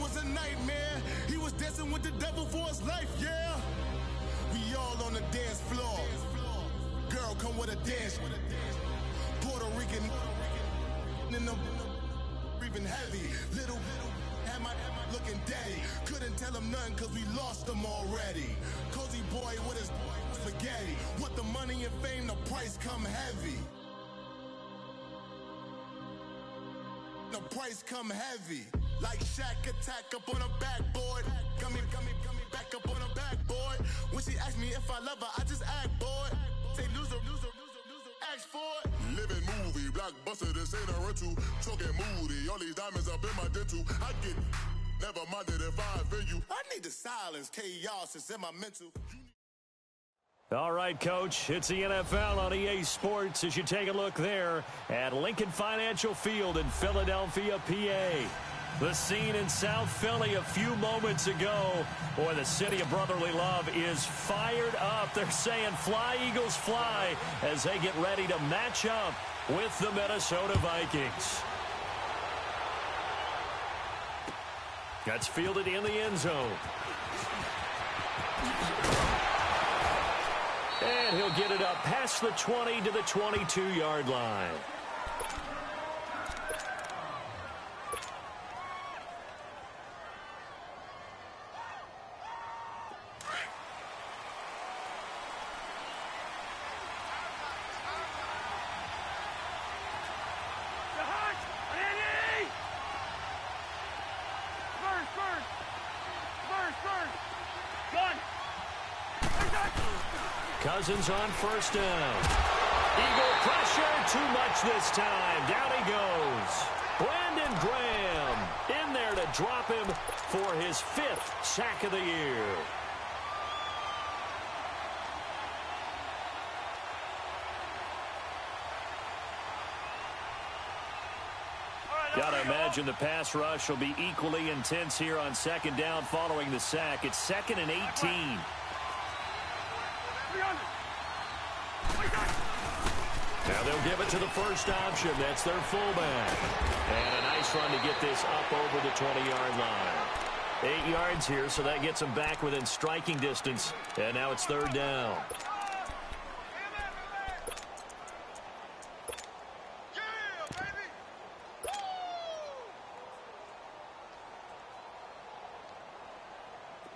was a nightmare. He was dancing with the devil for his life, yeah. We all on the dance floor. Girl, come with a dance. Puerto Rican in the breathing heavy. Little had my looking daddy. Couldn't tell him nothing cause we lost him already. Cozy boy with his spaghetti. Want the money and fame, the price come heavy. The price come heavy. Like Shaq attack up on a backboard. Gummy, back up on a backboard. When she asked me if I love her, I just act bored. Say loser, ask for it. Living movie, blockbuster, this ain't a rental. Talking moody, all these diamonds up in my dental. I get never minded if I offend you. I need the silence, chaos is in my mental. All right, Coach, it's the NFL on EA Sports as you take a look there at Lincoln Financial Field in Philadelphia, PA. The scene in South Philly a few moments ago. Boy, the city of brotherly love is fired up. They're saying fly, Eagles, fly as they get ready to match up with the Minnesota Vikings. That's fielded in the end zone. And he'll get it up past the 20 to the 22-yard line. Cousins on first down. Eagle pressure, too much this time. Down he goes. Brandon Graham in there to drop him for his 5th sack of the year. Gotta imagine the pass rush will be equally intense here on second down following the sack. It's 2nd and 18. Now they'll give it to the first option. That's their fullback. And a nice run to get this up over the 20-yard line. 8 yards here, so that gets them back within striking distance. And now it's 3rd down.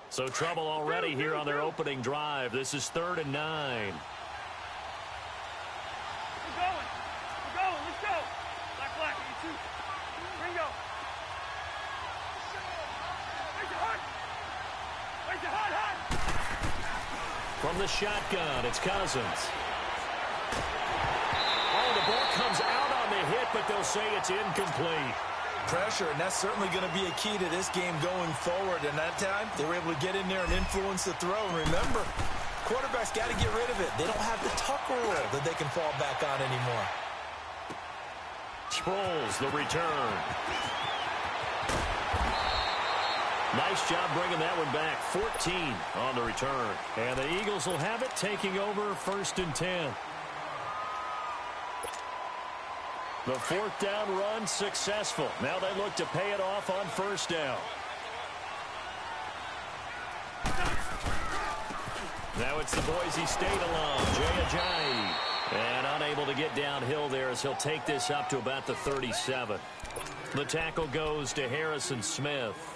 So trouble already here on their opening drive. This is 3rd and 9. From the shotgun, it's Cousins. Oh, the ball comes out on the hit, but they'll say it's incomplete. Pressure, and that's certainly going to be a key to this game going forward. And that time, they were able to get in there and influence the throw. And remember, quarterbacks got to get rid of it. They don't have the tucker roll that they can fall back on anymore. Sproles, the return. Nice job bringing that one back. 14 on the return. And the Eagles will have it, taking over 1st and 10. The 4th down run successful. Now they look to pay it off on 1st down. Now it's the Boise State alum, Jay Ajayi. And unable to get downhill there as he'll take this up to about the 37. The tackle goes to Harrison Smith.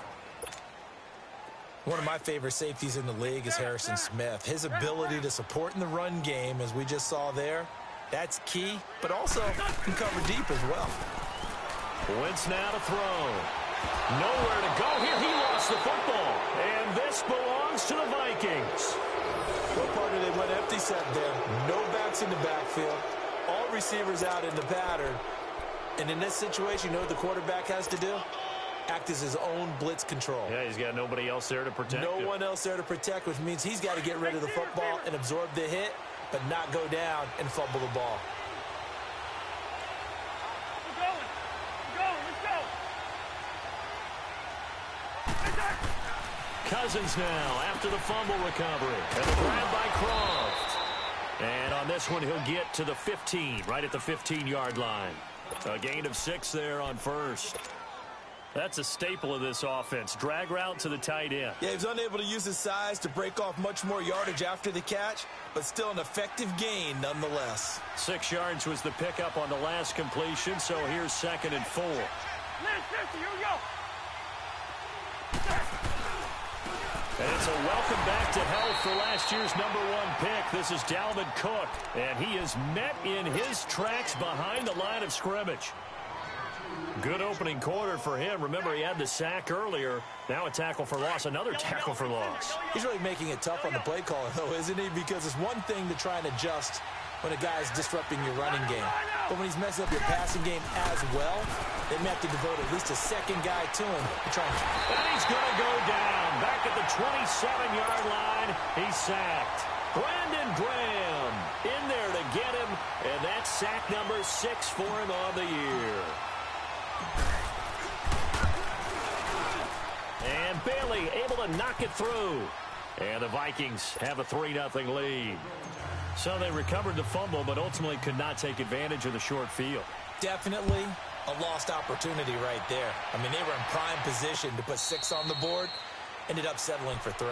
One of my favorite safeties in the league is Harrison Smith. His ability to support in the run game, as we just saw there, that's key, but also can cover deep as well. Wentz now to throw. Nowhere to go here. He lost the football. And this belongs to the Vikings. What part of they went empty set there? No backs in the backfield. All receivers out in the pattern. And in this situation, you know what the quarterback has to do? Act as his own blitz control. Yeah, he's got nobody else there to protect him. No one else there to protect, which means he's got to get rid of the football and absorb the hit, but not go down and fumble the ball. We're going. Let's go. Cousins now after the fumble recovery. And the grab by Croft. And on this one, he'll get to the 15, right at the 15-yard line. A gain of 6 there on 1st. That's a staple of this offense. Drag route to the tight end. Yeah, he was unable to use his size to break off much more yardage after the catch, but still an effective gain nonetheless. 6 yards was the pickup on the last completion, so here's 2nd and 4. Here we go. And it's a welcome back to health for last year's #1 pick. This is Dalvin Cook, and he is met in his tracks behind the line of scrimmage. Good opening quarter for him. Remember, he had the sack earlier. Now a tackle for loss, another tackle for loss. He's really making it tough on the play caller, though, isn't he? Because it's one thing to try and adjust when a guy is disrupting your running game. But when he's messing up your passing game as well, they may have to devote at least a second guy to him to try and he's going to go down. Back at the 27-yard line, he's sacked. Brandon Graham in there to get him, and that's sack number 6 for him on the year. And Bailey able to knock it through. And the Vikings have a 3-0 lead. So they recovered the fumble, but ultimately could not take advantage of the short field. Definitely a lost opportunity right there. I mean, they were in prime position to put 6 on the board. Ended up settling for 3.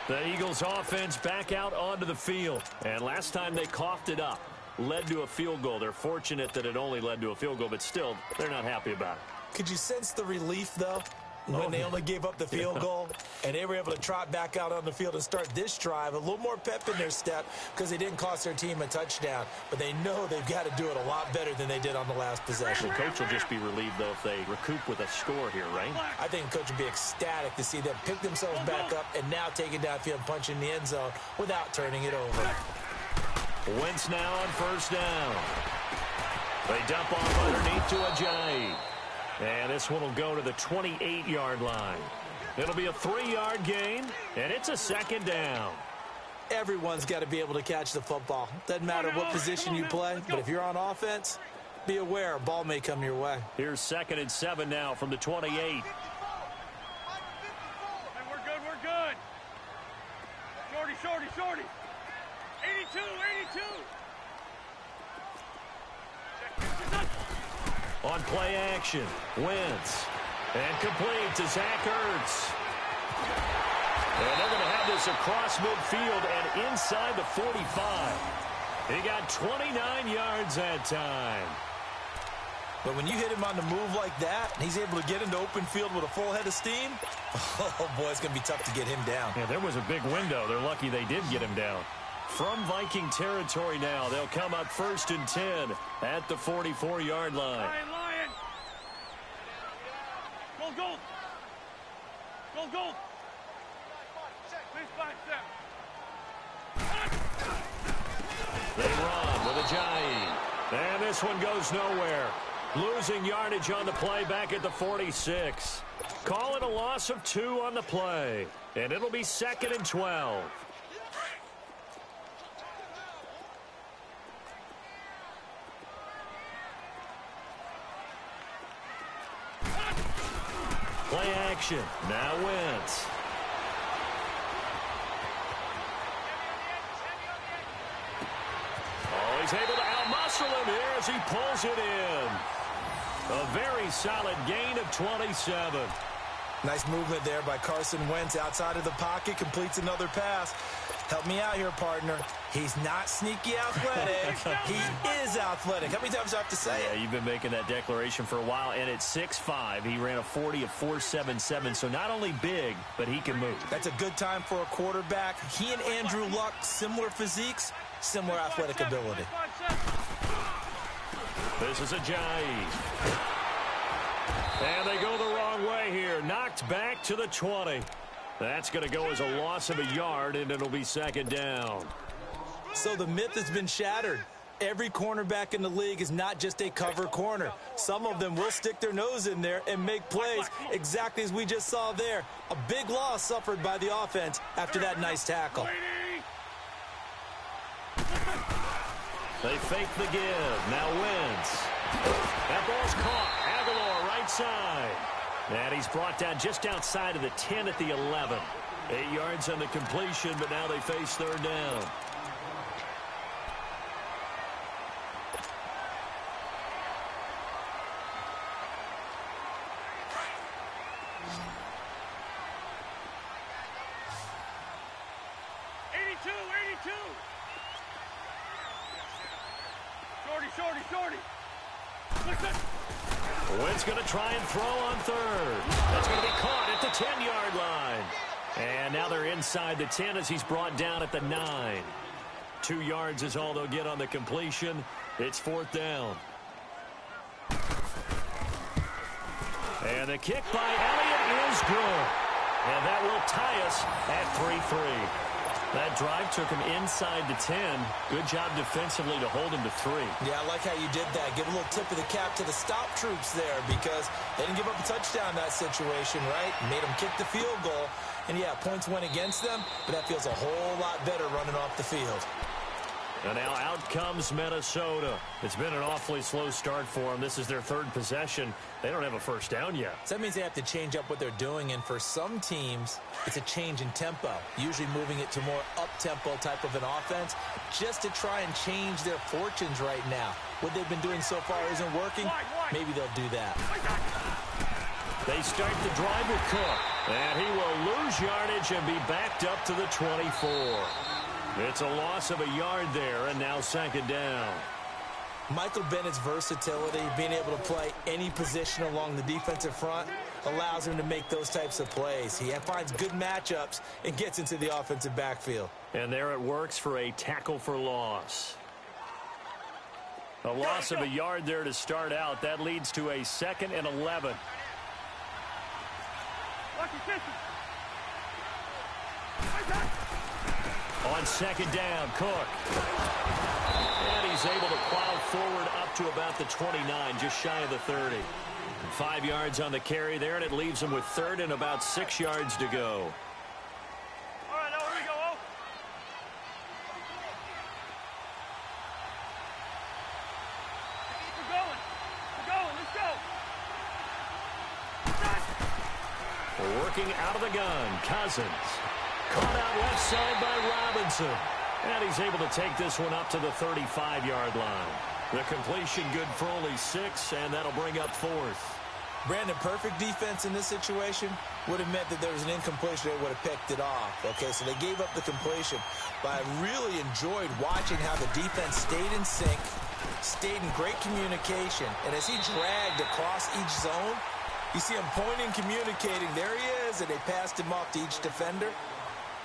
The Eagles offense back out onto the field. And last time they coughed it up, led to a field goal. They're fortunate that it only led to a field goal, but still, they're not happy about it. Could you sense the relief, though, when they only gave up the field goal and they were able to trot back out on the field and start this drive? A little more pep in their step because they didn't cost their team a touchdown, but they know they've got to do it a lot better than they did on the last possession. The coach will just be relieved, though, if they recoup with a score here, right? I think the coach would be ecstatic to see them pick themselves back up and now take it downfield and punch in the end zone without turning it over. Wentz now on 1st down. They dump off underneath to Ajayi. And this one will go to the 28-yard line. It'll be a 3-yard gain, and it's a 2nd down. Everyone's got to be able to catch the football. Doesn't matter what position you play, but if you're on offense, be aware a ball may come your way. Here's 2nd and 7 now from the 28. Hey, we're good. Shorty. 82. On play action, Wentz. And complete to Zach Ertz. And they're going to have this across midfield and inside the 45. He got 29 yards that time. But when you hit him on the move like that, and he's able to get into open field with a full head of steam, oh, boy, it's going to be tough to get him down. Yeah, there was a big window. They're lucky they did get him down. From Viking territory now, they'll come up 1st and 10 at the 44-yard line. Lion. Goal. Please 5-7. They run with Ajayi. And this one goes nowhere. Losing yardage on the play back at the 46. Call it a loss of 2 on the play. And it'll be 2nd and 12. Play action. Now Wentz. Oh, he's able to outmuscle him here as he pulls it in. A very solid gain of 27. Nice movement there by Carson Wentz outside of the pocket, completes another pass. Help me out here, partner. He's not sneaky athletic. He is athletic. How many times do I have to say it? Yeah, you've been making that declaration for a while, and at 6'5", he ran a 40 of 4.77, so not only big, but he can move. That's a good time for a quarterback. He and Andrew Luck, similar physiques, similar athletic ability. This is Ajayi. And they go the wrong way here. Knocked back to the 20. That's going to go as a loss of a yard, and it'll be 2nd down. So the myth has been shattered. Every cornerback in the league is not just a cover corner. Some of them will stick their nose in there and make plays exactly as we just saw there. A big loss suffered by the offense after that nice tackle. They fake the give. Now Wentz. That ball's caught. Aguilar right side. And he's brought down just outside of the 10 at the 11. 8 yards on the completion, but now they face 3rd down. 82. Shorty. Listen. Wynn's going to try and throw on third. That's going to be caught at the 10-yard line. And now they're inside the 10 as he's brought down at the 9. 2 yards is all they'll get on the completion. It's fourth down. And the kick by Elliott is good. And that will tie us at 3-3. That drive took him inside the 10. Good job defensively to hold him to 3. Yeah, I like how you did that. Give a little tip of the cap to the stop troops there because they didn't give up a touchdown in that situation, right? Made them kick the field goal. And, yeah, points went against them, but that feels a whole lot better running off the field. And now out comes Minnesota. It's been an awfully slow start for them. This is their third possession. They don't have a first down yet. So that means they have to change up what they're doing, and for some teams, it's a change in tempo, usually moving it to more up-tempo type of an offense just to try and change their fortunes right now. What they've been doing so far isn't working. Maybe they'll do that. They start the drive with Cook, and he will lose yardage and be backed up to the 24. It's a loss of a yard there, and now second down. Michael Bennett's versatility, being able to play any position along the defensive front, allows him to make those types of plays. He finds good matchups and gets into the offensive backfield. And there it works for a tackle for loss. A loss of a yard there to start out. That leads to a 2nd and 11. On second down, Cook. And he's able to plow forward up to about the 29, just shy of the 30. 5 yards on the carry there, and it leaves him with 3rd and about 6 yards to go. All right, now here we go. We're going. Let's go. We're working out of the gun. Cousins. Caught out left side by Robinson. And he's able to take this one up to the 35-yard line. The completion good for only 6, and that'll bring up 4th. Brandon, perfect defense in this situation would have meant that there was an incompletion. They would have picked it off. Okay, so they gave up the completion. But I really enjoyed watching how the defense stayed in sync, stayed in great communication. And as he dragged across each zone, you see him pointing, communicating. There he is, and they passed him off to each defender.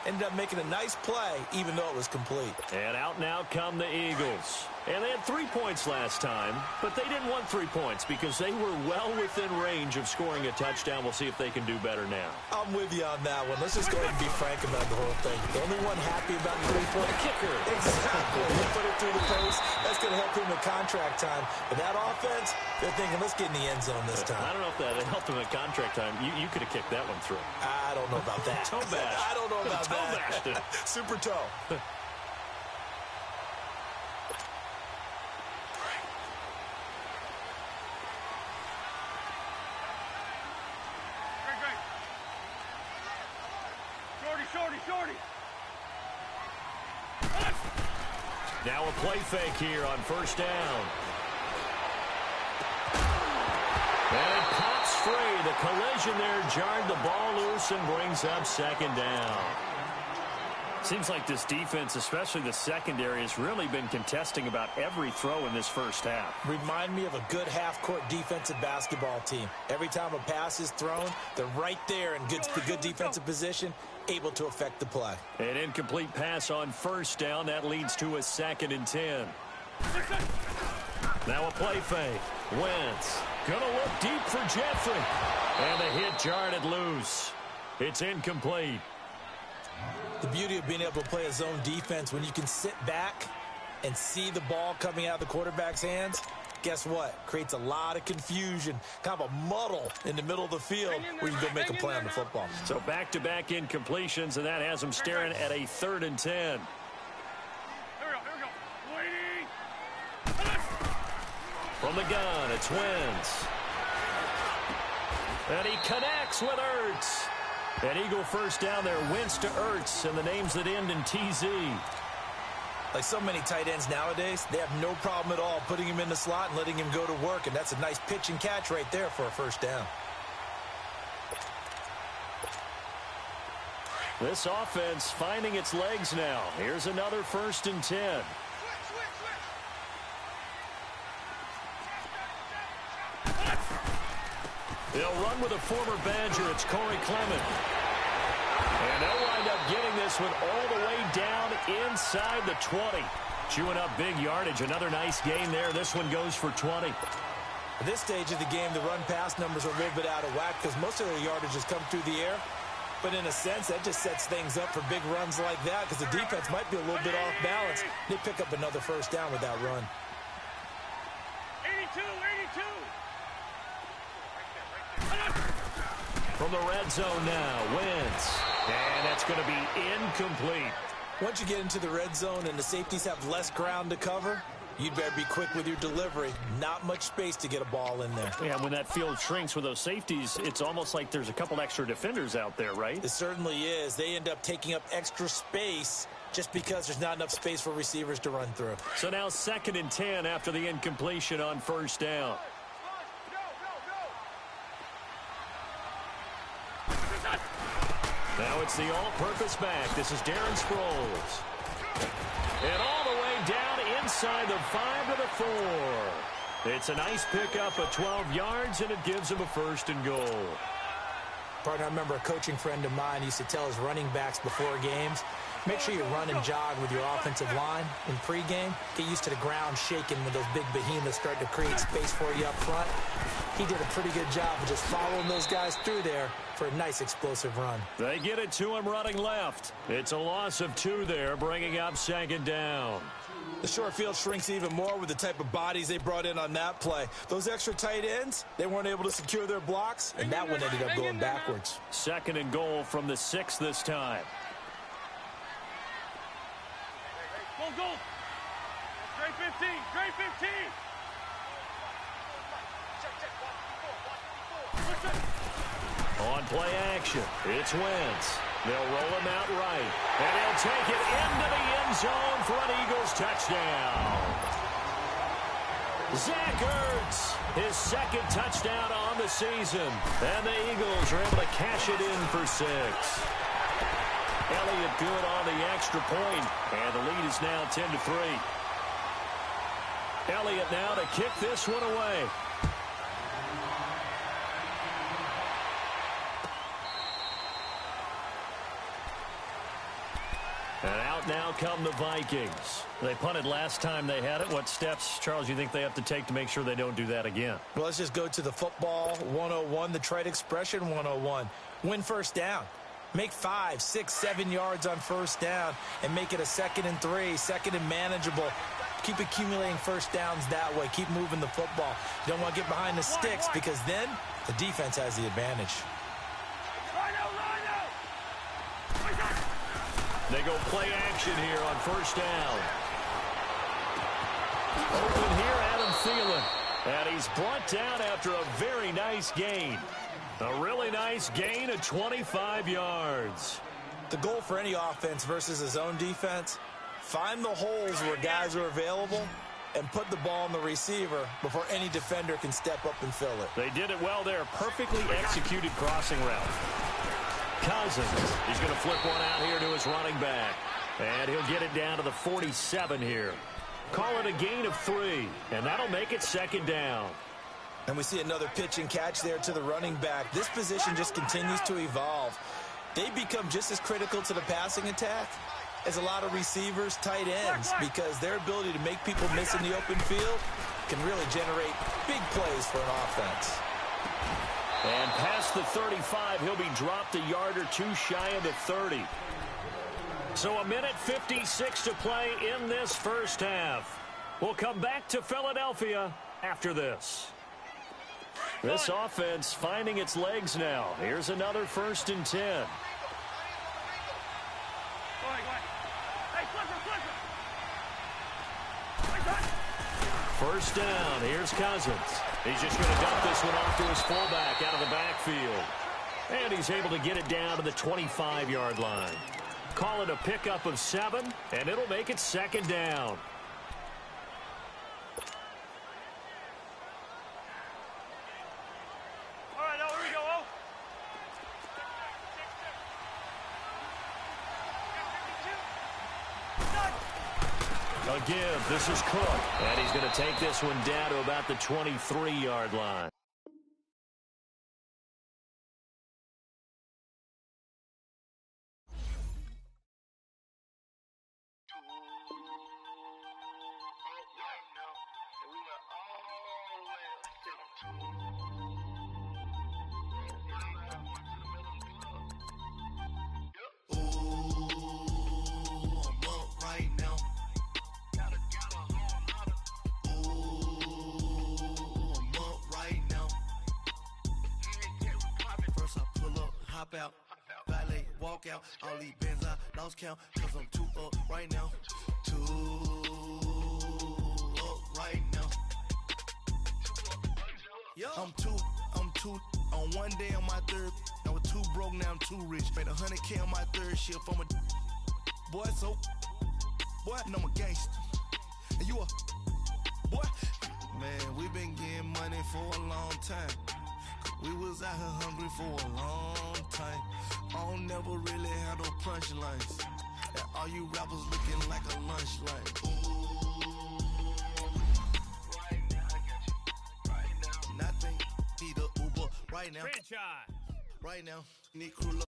Ended up making a nice play, even though it was complete. And out now come the Eagles. And they had 3 points last time, but they didn't want 3 points because they were well within range of scoring a touchdown. We'll see if they can do better now. I'm with you on that one. Let's just go ahead and be frank about the whole thing. The only one happy about the 3-point kicker. Exactly. He put it through the post. That's going to help him in contract time. But that offense, they're thinking, let's get in the end zone this time. I don't know if that helped him in contract time. You could have kicked that one through. I don't know about that. Toe bash. I don't know about toe bashed it. Super toe. Shorty. Now a play fake here on first down. And it pops free. The collision there jarred the ball loose and brings up second down. Seems like this defense, especially the secondary, has really been contesting about every throw in this first half. Remind me of a good half-court defensive basketball team. Every time a pass is thrown, they're right there in good defensive position, able to affect the play. An incomplete pass on first down. That leads to a 2nd and 10. Now a play fake. Wentz gonna look deep for Jeffrey. And the hit jarred it loose. It's incomplete. The beauty of being able to play a zone defense when you can sit back and see the ball coming out of the quarterback's hands, guess what? Creates a lot of confusion, kind of a muddle in the middle of the field where you can go make a play on the football. So back-to-back incompletions, and that has them staring at a 3rd and 10. Here we go. Waiting. From the gun, it's Wentz. And he connects with Ertz. An Eagle first down there, Wentz to Ertz, and the names that end in TZ. Like so many tight ends nowadays, they have no problem at all putting him in the slot and letting him go to work, and that's a nice pitch and catch right there for a first down. This offense finding its legs now. Here's another 1st and 10. They'll run with a former Badger. It's Corey Clement. And they'll wind up getting this one all the way down inside the 20. Chewing up big yardage. Another nice gain there. This one goes for 20. At this stage of the game, the run-pass numbers are a little bit out of whack because most of their yardage has come through the air. But in a sense, that just sets things up for big runs like that because the defense might be a little bit off balance. They pick up another 1st down with that run. 82, 82. From the red zone now, Wentz. And that's going to be incomplete. Once you get into the red zone and the safeties have less ground to cover, you'd better be quick with your delivery. Not much space to get a ball in there. Yeah, when that field shrinks with those safeties, it's almost like there's a couple extra defenders out there, right? It certainly is. They end up taking up extra space just because there's not enough space for receivers to run through. So now 2nd and 10 after the incompletion on 1st down. Now it's the all-purpose back. This is Darren Sproles. And all the way down inside the 5 to the 4. It's a nice pickup of 12 yards, and it gives him a 1st and goal. Partner, I remember a coaching friend of mine used to tell his running backs before games, make sure you run and jog with your offensive line in pregame. Get used to the ground shaking when those big behemoths start to create space for you up front. He did a pretty good job of just following those guys through there for a nice explosive run. They get it to him running left. It's a loss of 2 there, bringing up 2nd down. The short field shrinks even more with the type of bodies they brought in on that play. Those extra tight ends, they weren't able to secure their blocks, and that one ended up going backwards. 2nd and goal from the 6 this time. Go. Straight 15, straight 15. On play action, it's Wentz. They'll roll him out right, and he'll take it into the end zone for an Eagles touchdown. Zach Ertz, his 2nd touchdown on the season, and the Eagles are able to cash it in for 6. Elliott good on the extra point, and the lead is now 10-3. Elliott now to kick this one away. And out now come the Vikings. They punted last time they had it. What steps, Charles, you think they have to take to make sure they don't do that again? Well, let's just go to the football 101, the trite expression 101. Win 1st down. Make 5, 6, 7 yards on 1st down and make it a 2nd and 3, 2nd and manageable. Keep accumulating 1st downs that way. Keep moving the football. You don't want to get behind the sticks because then the defense has the advantage. They go play action here on 1st down. Open here, Adam Thielen. And he's brought down after a very nice gain. A really nice gain of 25 yards. The goal for any offense versus his own defense, find the holes where guys are available and put the ball on the receiver before any defender can step up and fill it. They did it well there. Perfectly executed crossing route. Cousins, he's going to flip one out here to his running back. And he'll get it down to the 47 here. Call it a gain of 3, and that'll make it 2nd down. And we see another pitch and catch there to the running back. This position just continues to evolve. They become just as critical to the passing attack as a lot of receivers, tight ends, because their ability to make people miss in the open field can really generate big plays for an offense. And past the 35, he'll be dropped a yard or 2 shy of the 30. So 1:56 to play in this 1st half. We'll come back to Philadelphia after this. This offense finding its legs now. Here's another 1st and 10. First down. Here's Cousins. He's just going to dump this one off to his fullback out of the backfield. And he's able to get it down to the 25-yard line. Call it a pickup of 7, and it'll make it 2nd down. A give. This is Cook. And he's going to take this one down to about the 23-yard line. Out, valet, walk out, all these bins I lost count, cause I'm too up right now, too up right now. I'm too, on one day on my third, I was too broke, now I'm too rich, made 100K on my third shift from a boy, so, boy, and I'm a gangster, and you a, boy, man, we been getting money for a long time. We was out here hungry for a long time. I don't never really have no punchlines. And all you rappers looking like a lunch line. Right now, I got you. Right now. Nothing. Need a Uber right now. Franchise. Right now. Need crew low